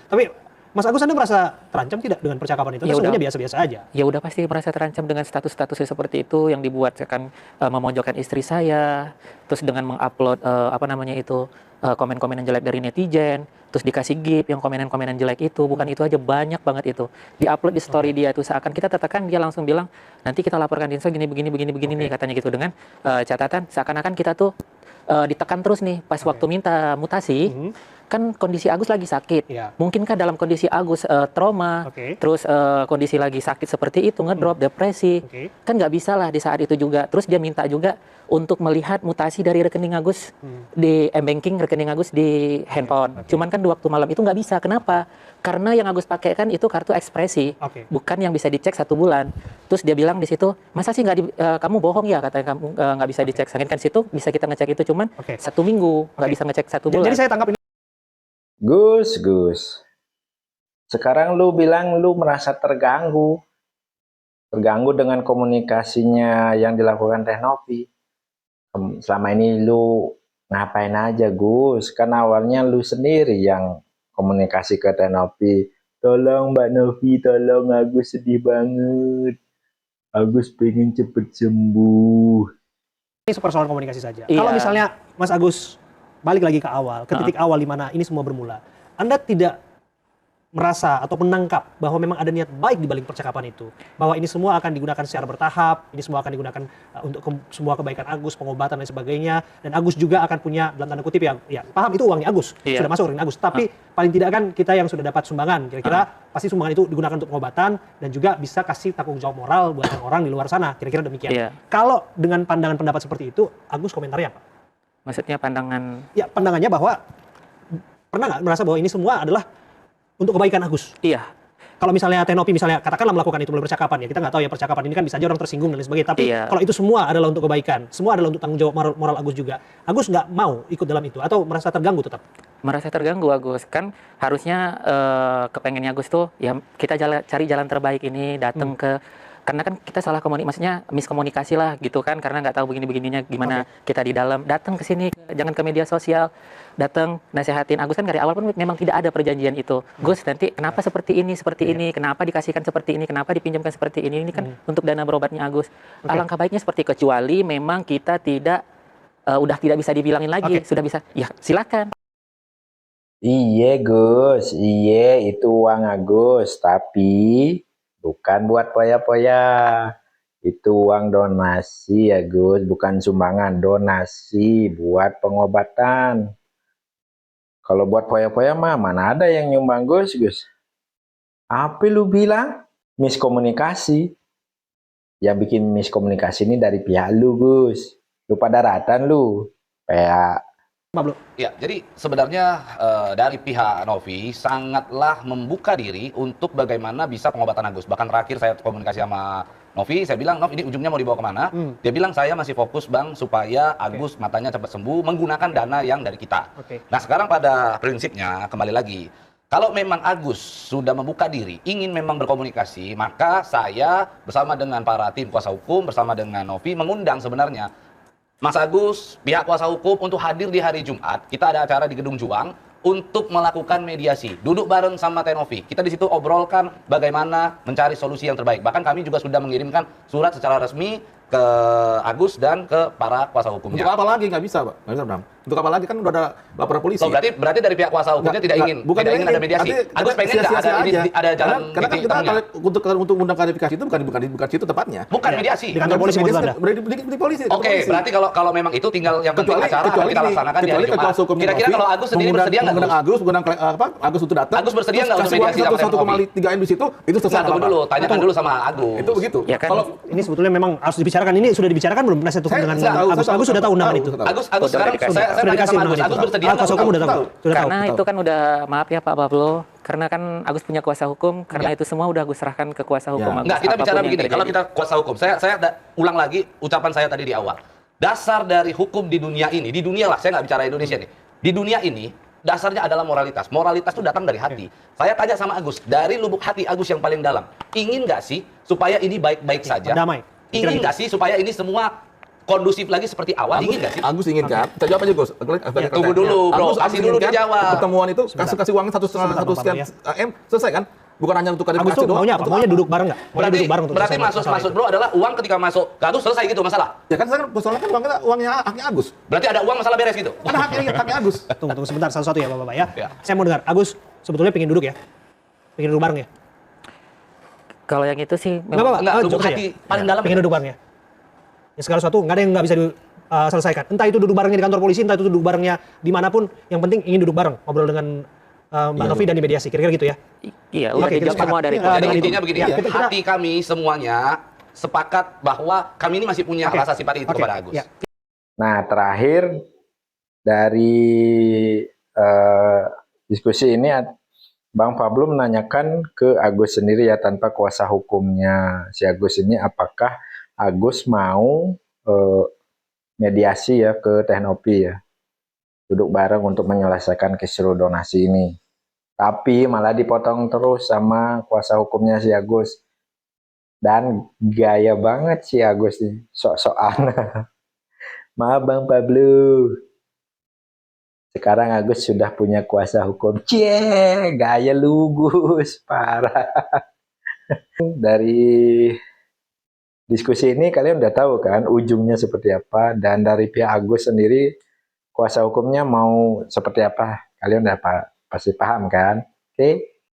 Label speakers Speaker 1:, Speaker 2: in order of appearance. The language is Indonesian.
Speaker 1: Tapi Mas Agus, Anda merasa terancam tidak dengan percakapan itu?
Speaker 2: Ya
Speaker 1: Atau
Speaker 2: udah,
Speaker 1: sebenarnya biasa-biasa aja?
Speaker 2: ya udah pasti merasa terancam dengan status-statusnya seperti itu yang dibuat akan memojokkan istri saya, terus dengan mengupload apa namanya itu komen-komen yang jelek dari netizen, terus dikasih gift yang komenan-komenan jelek itu, bukan itu aja, banyak banget itu. Diupload di story dia itu, seakan kita tekan dia langsung bilang nanti kita laporkan di Insta gini begini nih katanya gitu, dengan catatan seakan-akan kita tuh ditekan terus nih pas waktu minta mutasi. Kan kondisi Agus lagi sakit, mungkinkah dalam kondisi Agus trauma, terus kondisi lagi sakit seperti itu, ngedrop, depresi, kan nggak bisa lah di saat itu juga. Terus dia minta juga untuk melihat mutasi dari rekening Agus di M-Banking, rekening Agus di handphone. Cuman kan di waktu malam itu nggak bisa. Kenapa? Karena yang Agus pakai kan itu kartu ekspresi, bukan yang bisa dicek 1 bulan. Terus dia bilang di situ, masa sih kamu bohong ya, katanya kamu nggak bisa dicek. Kan situ bisa kita ngecek itu, cuman 1 minggu, nggak bisa ngecek 1 bulan.
Speaker 1: Jadi saya tangkap ini.
Speaker 3: Gus, sekarang lu bilang lu merasa terganggu dengan komunikasinya yang dilakukan Teh Novi. Selama ini lu ngapain aja, Gus? Kan awalnya lu sendiri yang komunikasi ke Teh Novi. Tolong Mbak Novi, tolong, Agus sedih banget. Agus pengen cepet sembuh.
Speaker 1: Ini persoalan komunikasi saja. Kalau misalnya Mas Agus balik lagi ke awal, ke titik awal di mana ini semua bermula, Anda tidak merasa atau menangkap bahwa memang ada niat baik di balik percakapan itu, bahwa ini semua akan digunakan secara bertahap, ini semua akan digunakan untuk semua kebaikan Agus, pengobatan dan sebagainya, dan Agus juga akan punya dalam tanda kutip ya paham itu uangnya Agus, sudah masuk rekening Agus, tapi paling tidak kan kita yang sudah dapat sumbangan, kira-kira pasti sumbangan itu digunakan untuk pengobatan dan juga bisa kasih tanggung jawab moral buat orang di luar sana, kira-kira demikian. Kalau dengan pandangan pendapat seperti itu, Agus komentarnya apa?
Speaker 2: Maksudnya pandangan?
Speaker 1: Ya, pandangannya bahwa pernah nggak merasa bahwa ini semua adalah untuk kebaikan Agus?
Speaker 2: Iya.
Speaker 1: Kalau misalnya Teh Novi misalnya katakanlah melakukan itu melalui percakapan, ya kita nggak tahu ya percakapan ini kan bisa aja orang tersinggung dan lain sebagainya. Tapi kalau itu semua adalah untuk kebaikan, semua adalah untuk tanggung jawab moral Agus juga. Agus nggak mau ikut dalam itu atau merasa terganggu tetap?
Speaker 2: Merasa terganggu Agus, kan harusnya kepengennya Agus tuh ya kita cari jalan terbaik ini, datang ke, karena kan kita salah maksudnya miskomunikasi lah gitu kan, karena nggak tahu begininya gimana kita di dalam, datang ke sini, jangan ke media sosial, datang nasehatin Agus kan dari awal pun memang tidak ada perjanjian itu. Gus nanti kenapa seperti ini, kenapa dikasihkan seperti ini, kenapa dipinjamkan seperti ini kan untuk dana berobatnya Agus. Alangkah baiknya seperti, kecuali memang kita tidak udah tidak bisa dibilangin lagi, sudah bisa, ya silakan.
Speaker 3: Iya Gus, iya itu uang Agus, tapi bukan buat poya-poya. Itu uang donasi ya Gus, bukan sumbangan, donasi buat pengobatan. Kalau buat poya-poya mah mana ada yang nyumbang Gus. Apa lu bilang? Miskomunikasi. Yang bikin miskomunikasi ini dari pihak lu Gus. Lu pada daratan lu. Kayak
Speaker 4: ya, jadi sebenarnya dari pihak Novi sangatlah membuka diri untuk bagaimana bisa pengobatan Agus. Bahkan terakhir saya komunikasi sama Novi, saya bilang, Nov ini ujungnya mau dibawa kemana? Dia bilang saya masih fokus Bang supaya Agus matanya cepat sembuh menggunakan dana yang dari kita. Nah sekarang pada prinsipnya kembali lagi, kalau memang Agus sudah membuka diri, ingin memang berkomunikasi, maka saya bersama dengan para tim kuasa hukum, bersama dengan Novi mengundang sebenarnya Mas Agus, pihak kuasa hukum untuk hadir di hari Jumat. Kita ada acara di Gedung Juang untuk melakukan mediasi. Duduk bareng sama Teh Novi. Kita di situ obrolkan bagaimana mencari solusi yang terbaik. Bahkan kami juga sudah mengirimkan surat secara resmi ke Agus dan ke para kuasa hukumnya.
Speaker 5: Untuk apa lagi? Nggak bisa, Pak. Nggak bisa, Bram. Untuk apa lagi? Kan udah ada laporan polisi.
Speaker 4: Oh, berarti dari pihak kuasa hukumnya tidak ingin ada mediasi. Agus pengen nggak ada jalan
Speaker 5: karena kan kita untuk undang klarifikasi itu bukan situ tepatnya.
Speaker 4: Bukan mediasi.
Speaker 1: Di kantor polisi maksud Anda?
Speaker 5: Di polisi.
Speaker 4: Oke, berarti kalau memang itu tinggal yang penting acara kita laksanakan di hari Jumat. Kira-kira kalau Agus sendiri bersedia nggak?
Speaker 5: Agus untuk datang.
Speaker 4: Agus bersedia nggak untuk mediasi sama Teh Novi?
Speaker 5: 1,3 M di situ, itu selesai.
Speaker 4: Tunggu dulu, tanyakan dulu sama Agus.
Speaker 5: Itu begitu.
Speaker 1: Kalau ini sebetulnya memang harus dibicarakan, ini sudah dibicarakan belum penasihat hukum dengan Agus? Agus sudah tahu undangan itu.
Speaker 4: Agus sekarang saya tanya sama Agus bersedia
Speaker 1: kuasa hukum udah tahu.
Speaker 2: Karena itu kan udah, maaf ya Pak Pablo, karena kan Agus punya kuasa hukum, karena itu semua udah Agus serahkan ke kuasa hukum.
Speaker 4: Enggak, kita bicara begini, kalau kita kuasa hukum, saya ulang lagi ucapan saya tadi di awal. Dasar dari hukum di dunia ini, di dunia lah, saya nggak bicara Indonesia nih. Di dunia ini, dasarnya adalah moralitas. Moralitas itu datang dari hati. Saya tanya sama Agus, dari lubuk hati Agus yang paling dalam, ingin nggak sih supaya ini baik-baik saja?
Speaker 1: Damai.
Speaker 4: Ingin nggak sih supaya ini semua kondusif lagi seperti awal, ingin nggak sih?
Speaker 5: Agus ingin kan? Kita jawab aja Gus.
Speaker 4: Tunggu dulu, bro. Kasih dulu
Speaker 5: ingin kan?
Speaker 4: dijawab.
Speaker 5: Pertemuan itu
Speaker 1: Sebentar.
Speaker 5: kasih uangnya satu
Speaker 1: Sebentar,
Speaker 5: sekian
Speaker 1: Bang
Speaker 5: M selesai kan? Bukan hanya untuk
Speaker 1: Agus
Speaker 5: klarifikasi
Speaker 1: tuh
Speaker 5: doang.
Speaker 1: maunya apa? Maunya duduk bareng nggak? Maunya
Speaker 4: Berarti,
Speaker 1: duduk bareng untuk
Speaker 4: berarti
Speaker 1: selesai masalah
Speaker 4: maksud
Speaker 1: itu.
Speaker 4: bro adalah uang ketika masuk kartu selesai gitu masalah.
Speaker 5: Ya kan sekarang persoalannya kan uangnya haknya Agus.
Speaker 4: Berarti ada uang masalah beres gitu.
Speaker 5: Ada haknya Agus.
Speaker 1: Tunggu sebentar, satu-satu ya Bapak-Bapak ya.
Speaker 4: Ya.
Speaker 1: Saya mau dengar, Agus sebetulnya pengen duduk ya? Pengen duduk bareng ya?
Speaker 2: Kalau yang itu sih
Speaker 1: Nggak apa-apa,
Speaker 4: Enggak, lubuk
Speaker 1: jawab saja.
Speaker 4: hati paling dalam.
Speaker 1: Pengen duduk bareng ya? Ya segala sesuatu, nggak ada yang nggak bisa diselesaikan. Entah itu duduk barengnya di kantor polisi, entah itu duduk barengnya dimanapun, yang penting ingin duduk bareng, ngobrol dengan Mbak Novi dan dimediasi, kira-kira gitu ya?
Speaker 2: iya udah
Speaker 1: Oke, kita
Speaker 2: dijawab semua
Speaker 1: sepakat.
Speaker 2: dari
Speaker 1: Iya,
Speaker 2: itu.
Speaker 4: Jadi
Speaker 1: dengan
Speaker 4: intinya
Speaker 1: itu.
Speaker 4: begini,
Speaker 1: Ya, kita-
Speaker 4: hati kami semuanya sepakat bahwa kami ini masih punya
Speaker 1: Oke.
Speaker 4: rasa simpati itu
Speaker 1: Oke,
Speaker 4: kepada Agus.
Speaker 1: ya.
Speaker 3: Nah, terakhir dari diskusi ini Bang Pablo menanyakan ke Agus sendiri ya, tanpa kuasa hukumnya si Agus ini, apakah Agus mau mediasi ya ke Teknopi ya, duduk bareng untuk menyelesaikan kisru donasi ini. Tapi malah dipotong terus sama kuasa hukumnya si Agus. Dan gaya banget si Agus nih, sok-sokan. Maaf Bang Pablo. Sekarang Agus sudah punya kuasa hukum. Cie, gaya lu Gus, parah. Dari diskusi ini kalian udah tahu kan ujungnya seperti apa, dan dari pihak Agus sendiri kuasa hukumnya mau seperti apa, kalian udah pasti paham kan? Oke.